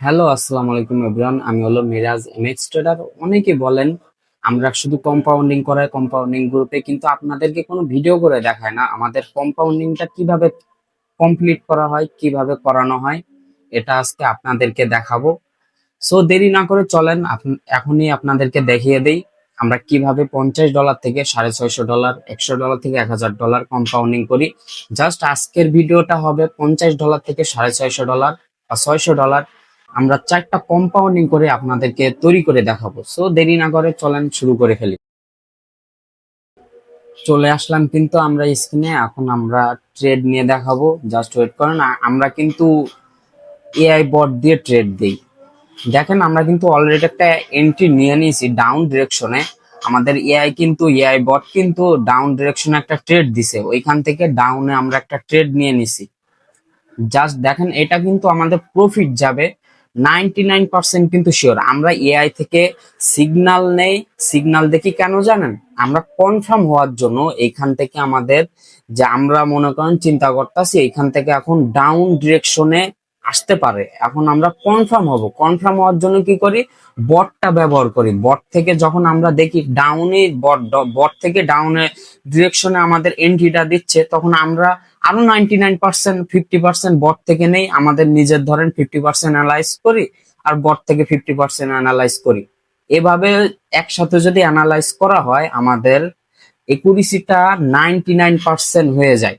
Hello, আসসালামু আলাইকুম everyone. আমি হলো মিরাজ এমএক্স ট্রেডার। অনেকে বলেন আমরা শুধু কম্পাউন্ডিং করাই কম্পাউন্ডিং গ্রুপে, কিন্তু আপনাদেরকে কোনো ভিডিও করে দেখায় না আমাদের কম্পাউন্ডিংটা কিভাবে কমপ্লিট করা হয়, কিভাবে করানো হয়। এটা আজকে আপনাদেরকে দেখাবো। সো দেরি না করে চলেন এখনই আপনাদেরকে দেখিয়ে দেই আমরা কিভাবে $50 থেকে $650, $100 থেকে $1000 কম্পাউন্ডিং করি। জাস্ট আজকের ভিডিওটা হবে $50 থেকে $650 বা $600। আমরা 4টা কম্পাউন্ডিং করে আপনাদেরকে তৈরি করে দেখাবো। সো দেরি না করে চলেন শুরু করে ফেলি। চলে আসলাম কিন্তু আমরা স্ক্রিনে। এখন আমরা ট্রেড নিয়ে দেখাবো, জাস্ট ওয়েট করেন। আমরা কিন্তু এআই বট দিয়ে ট্রেড দিই। দেখেন আমরা কিন্তু অলরেডি একটা এন্ট্রি নিয়ে নিয়েছি ডাউন ডিরেকশনে। আমাদের এআই বট কিন্তু ডাউন ডিরেকশনে একটা ট্রেড দিছে, ওইখান থেকে ডাউনে আমরা একটা ট্রেড নিয়ে নিছি। জাস্ট দেখেন এটা কিন্তু আমাদের প্রফিট যাবে 99% কিন্তু শিওর। আমরা এআই থেকে সিগন্যাল নেই, সিগন্যাল দেখি কেন জানেন? আমরা কনফার্ম হওয়ার জন্য। এইখান থেকে আমাদের যে আমরা মনে করেন চিন্তা করতেছি এইখান থেকে এখন ডাউন ডিরেকশনে আসতে পারে, এখন আমরা কনফার্ম হব। কনফার্ম হওয়ার জন্য কি করি? বটটা ব্যবহার করি। বট থেকে যখন আমরা দেখি ডাউনে বট থেকে ডাউনে ডিরেকশনে আমাদের এন্ট্রিটা দিচ্ছে, তখন আমরা আরো 99% 50% বট থেকে নেই, আমাদের নিজের ধরেন 50% অ্যানালাইজ করি আর বট থেকে 50% অ্যানালাইজ করি। এভাবে একসাথে যদি অ্যানালাইজ করা হয় আমাদের একুরেসিটা 99% হয়ে যায়।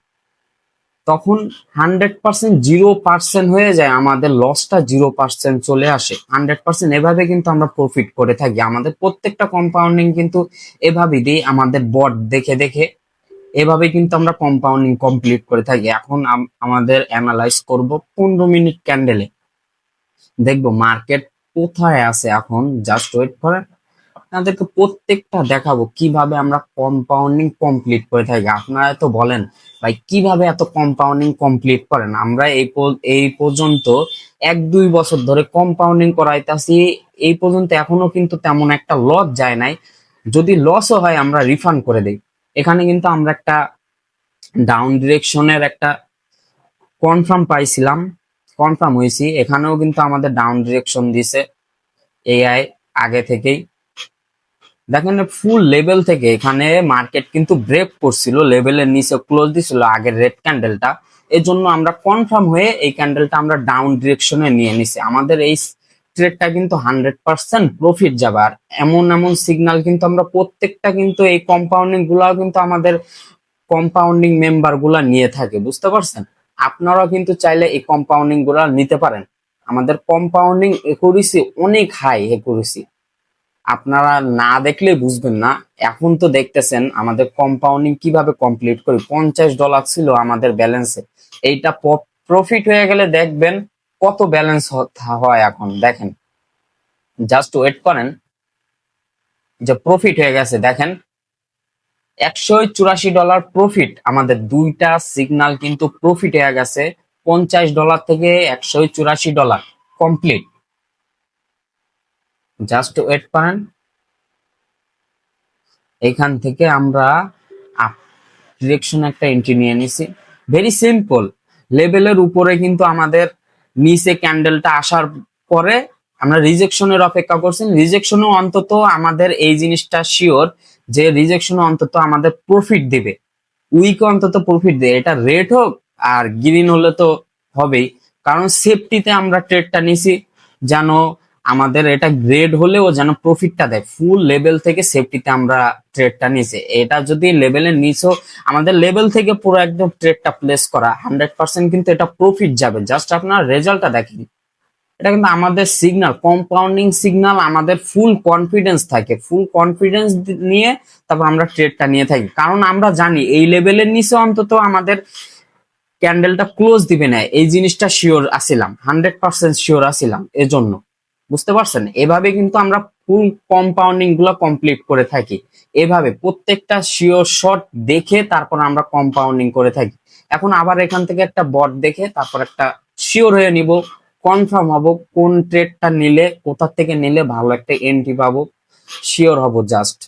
তখন 100% 0% হয়ে যায়, আমাদের লসটা 0% চলে আসে 100%। এভাবে কিন্তু আমরা প্রফিট করে থাকি। আমাদের প্রত্যেকটা কম্পাউন্ডিং কিন্তু এভাবেই দিই, আমাদের বট দেখে দেখে এভাবে কিন্তু আমরা কম্পাউন্ডিং কমপ্লিট করে থাকি। এখন আমাদের অ্যানালাইজ করব 15 মিনিট ক্যান্ডেলে। দেখবো মার্কেট কোথায় আছে এখন। জাস্ট ওয়েট করেন, আপনাদেরকে প্রত্যেকটা দেখাবো কিভাবে আমরা কম্পাউন্ডিং কমপ্লিট করে থাকি। আপনারা তো বলেন ভাই কিভাবে এত কম্পাউন্ডিং কমপ্লিট করেন। আমরা এই পর্যন্ত 1-2 বছর ধরে কম্পাউন্ডিং করাইতাছি, এই পর্যন্ত এখনো কিন্তু তেমন একটা লস যায় নাই। যদি লসও হয় আমরা রিফান্ড করে দেই। এখানে কিন্তু আমরা একটা ডাউন ডিরেকশনের একটা কনফার্ম পাইছিলাম, কনফার্ম হয়েছি। এখানেও কিন্তু আমাদের ডাউন ডিরেকশন দিছে এআই আগে থেকেই। দেখেন ফুল লেভেল থেকে এখানে মার্কেট কিন্তু ব্রেক করছিল, লেভেলের নিচে ক্লোজ দিছিল আগের রেড ক্যান্ডেলটা। এর জন্য আমরা কনফার্ম হয়ে এই ক্যান্ডেলটা আমরা ডাউন ডিরেকশনে নিয়ে নিছি। আমাদের এই ট্রেডটা কিন্তু 100% প্রফিট যাবে। আর এমন এমন সিগন্যাল কিন্তু আমরা প্রত্যেকটা কিন্তু এই কম্পাউন্ডিং গুলাও কিন্তু আমাদের কম্পাউন্ডিং মেম্বার গুলা নিয়ে থাকে, বুঝতে পারছেন? আপনারাও কিন্তু চাইলে এই কম্পাউন্ডিং গুলা নিতে পারেন। আমাদের কম্পাউন্ডিং একুরেসি অনেক হাই একুরেসি, আপনারা না দেখলে বুঝবেন না। এখন তো দেখতেছেন আমাদের কম্পাউন্ডিং কিভাবে কমপ্লিট করি। $50 ছিল আমাদের ব্যালেন্সে, এইটা প্রফিট হয়ে গেলে দেখবেন কত ব্যালেন্স হয়। এখন দেখেন, জাস্ট ওয়েট করেন, যে প্রফিট হয়ে গেছে দেখেন $184 প্রফিট। আমাদের দুইটা সিগন্যাল কিন্তু প্রফিট হয়ে গেছে $50 থেকে $184 কমপ্লিট। জাস্ট ওয়েট করেন, এখান থেকে আমরা ডিরেকশন একটা এন্ট্রি নিয়ে নিছি। Very simple. লেভেলের উপরে কিন্তু আমাদের নিচে ক্যান্ডেলটা আসার পরে আমরা রিজেকশনের অপেক্ষা করছি। রিজেকশনও অন্তত আমাদের এই জিনিসটা শিওর যে রিজেকশনও অন্তত আমাদের প্রফিট দিবে, উইকে অন্তত প্রফিট দেয়। এটা রেড হোক আর গ্রিন হলে তো হবেই, কারণ সেফটিতে আমরা ট্রেডটা নিছি যেন আমাদের এটা গ্রেড হলেও যেন প্রফিটটা দেয়। ফুল লেভেল থেকে সেফটিতে আমরা ট্রেডটা নিছি। এটা যদি লেভেলের নিচেও আমাদের লেভেল থেকে পুরো একদম ট্রেডটা প্লেস করা 100% কিন্তু এটা প্রফিট যাবে। জাস্ট আপনার রেজাল্টটা দেখেন। এটা কিন্তু আমাদের সিগন্যাল, কম্পাউন্ডিং সিগন্যাল। আমাদের ফুল কনফিডেন্স থাকে, ফুল কনফিডেন্স নিয়ে তারপর আমরা ট্রেডটা নিয়ে থাকি, কারণ আমরা জানি এই লেভেলের নিচে অন্তত আমাদের ক্যান্ডেলটা ক্লোজ দিবে না। এই জিনিসটা শিওর আছিলাম, 100% শিওর আছিলাম। এজন্য বুঝতে পারছেন, এভাবে কিন্তু আমরা ফুল কম্পাউন্ডিং গুলো কমপ্লিট করে থাকি। এভাবে প্রত্যেকটা শিওর শট দেখে তারপর আমরা কম্পাউন্ডিং করে থাকি। এখন আবার এখান থেকে একটা বট দেখে তারপর একটা শিওর হয়ে নিব, কনফার্ম হব কোন ট্রেডটা নিলে, কোথা থেকে নিলে ভালো একটা এন্ট্রি পাবো, শিওর হব। জাস্ট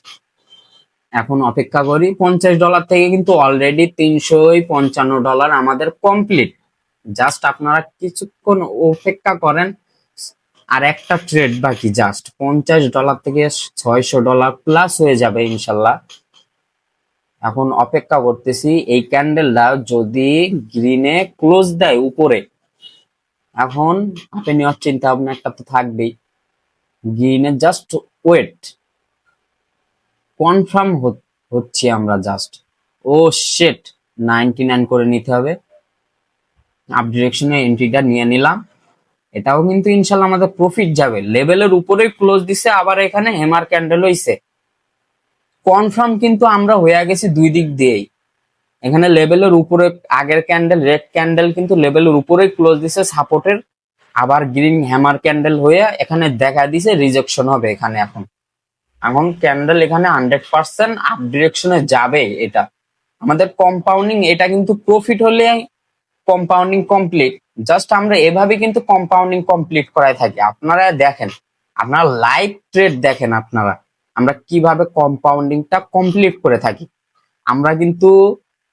এখন অপেক্ষা করি। $50 থেকে কিন্তু অলরেডি $355 আমাদের কমপ্লিট। জাস্ট আপনারা কিছুক্ষণ অপেক্ষা করেন, আর একটা ট্রেড বাকি, জাস্ট $50 থেকে $600 প্লাস হয়ে যাবে ইনশাল্লাহ। এখন অপেক্ষা করতেছি এই ক্যান্ডেলটা যদি গ্রিনে ক্লোজ দেয় উপরে, এখন আপে নেওয়ার চিন্তা ভাবনা একটা তো থাকবেই। গ্রিনে জাস্ট ওয়েট, কনফার্ম হচ্ছে আমরা জাস্ট। ও শেট, 99 করে নিতে হবে। আপ ডিরেকশনে এন্ট্রিটা নিয়ে নিলাম। এটাও কিন্তু ইনশাল্লাহ আমাদের প্রফিট যাবে। লেভেলের উপরেই ক্লোজ দিছে, আবার এখানে হেমার ক্যান্ডেল হইছে। কনফার্ম কিন্তু আমরা হয়ে গেছি দুই দিক দিয়েই। এখানে লেভেলের উপরে আগের ক্যান্ডেল রেড ক্যান্ডেল কিন্তু লেভেলের উপরেই ক্লোজ দিছে সাপোর্টের, আবার গ্রিন হ্যামার ক্যান্ডেল হয়ে এখানে দেখা দিছে রিজেকশন হবে এখানে। এখন এখন ক্যান্ডেল এখানে 100% আপ ডিরেকশনে যাবে। এটা আমাদের কম্পাউন্ডিং, এটা কিন্তু প্রফিট হলে কম্পাউন্ডিং কমপ্লিট। জাস্ট আমরা এভাবে কিন্তু কম্পাউন্ডিং কমপ্লিট করায় থাকি। আপনারা দেখেন, আপনারা লাইভ ট্রেড দেখেন আপনারা আমরা কিভাবে কম্পাউন্ডিংটা কমপ্লিট করে থাকি। আমরা কিন্তু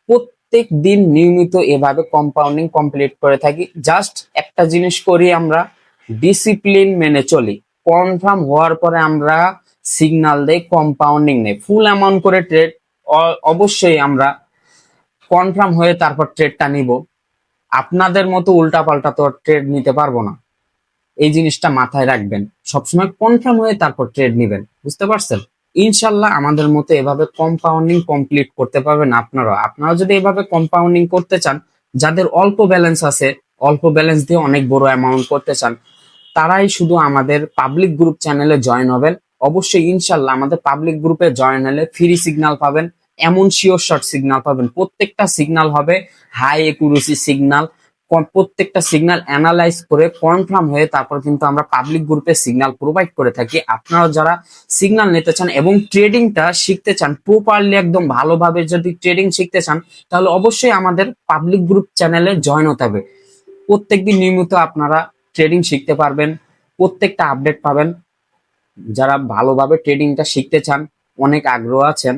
প্রত্যেক দিন নিয়মিত এভাবে কম্পাউন্ডিং কমপ্লিট করে থাকি। জাস্ট একটা জিনিস করি, আমরা ডিসিপ্লিন মেনে চলি। কনফার্ম হওয়ার পরে আমরা সিগন্যাল দেই, কম্পাউন্ডিং নেই। ফুল অ্যামাউন্ট করে ট্রেড অবশ্যই আমরা কনফার্ম হয়ে তারপর ট্রেডটা নিব। আপনাদের মতো উল্টা পাল্টা তো ট্রেড নিতে পারবো না, এই জিনিসটা মাথায় রাখবেন। সবসময় কনফার্ম হয়ে তারপর ট্রেড নিবেন, বুঝতে পারছেন? ইনশাল্লাহ আমাদের মতো এভাবে কম্পাউন্ডিং কমপ্লিট করতে পারবেন আপনারা যদি এভাবে কম্পাউন্ডিং করতে চান, যাদের অল্প ব্যালেন্স আছে, অল্প ব্যালেন্স দিয়ে অনেক বড় অ্যামাউন্ট করতে চান, তারাই শুধু আমাদের পাবলিক গ্রুপ চ্যানেলে জয়েন হবেন। অবশ্যই ইনশাল্লাহ আমাদের পাবলিক গ্রুপে জয়েন হলে ফ্রি সিগন্যাল পাবেন, এমন শিওর শর্ট সিগন্যাল পাবেন। প্রত্যেকটা সিগন্যাল হবে হাই একুরেসি সিগন্যাল। প্রত্যেকটা সিগন্যাল অ্যানালাইজ করে কনফার্ম হয়ে তারপর কিন্তু আমরা পাবলিক গ্রুপে সিগন্যাল প্রোভাইড করে থাকি। আপনারা যারা সিগন্যাল নিতে চান এবং ট্রেডিংটা শিখতে চান প্রপারলি, একদম ভালোভাবে যদি ট্রেডিং শিখতে চান, তাহলে অবশ্যই আমাদের পাবলিক গ্রুপ চ্যানেলে জয়েন হতে হবে। প্রত্যেকদিন নিয়মিত আপনারা ট্রেডিং শিখতে পারবেন, প্রত্যেকটা আপডেট পাবেন। যারা ভালোভাবে ট্রেডিংটা শিখতে চান, অনেক আগ্রহ আছেন,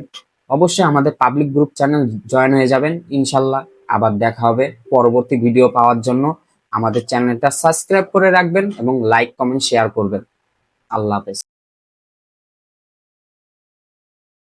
অবশ্যই আমাদের পাবলিক গ্রুপ চ্যানেল জয়েন হয়ে যাবেন ইনশাল্লাহ। আবার দেখা হবে পরবর্তী ভিডিও পাওয়ার জন্য। আমাদের চ্যানেলটা সাবস্ক্রাইব করে রাখবেন এবং লাইক কমেন্ট শেয়ার করবেন। আল্লাহ হাফেজ।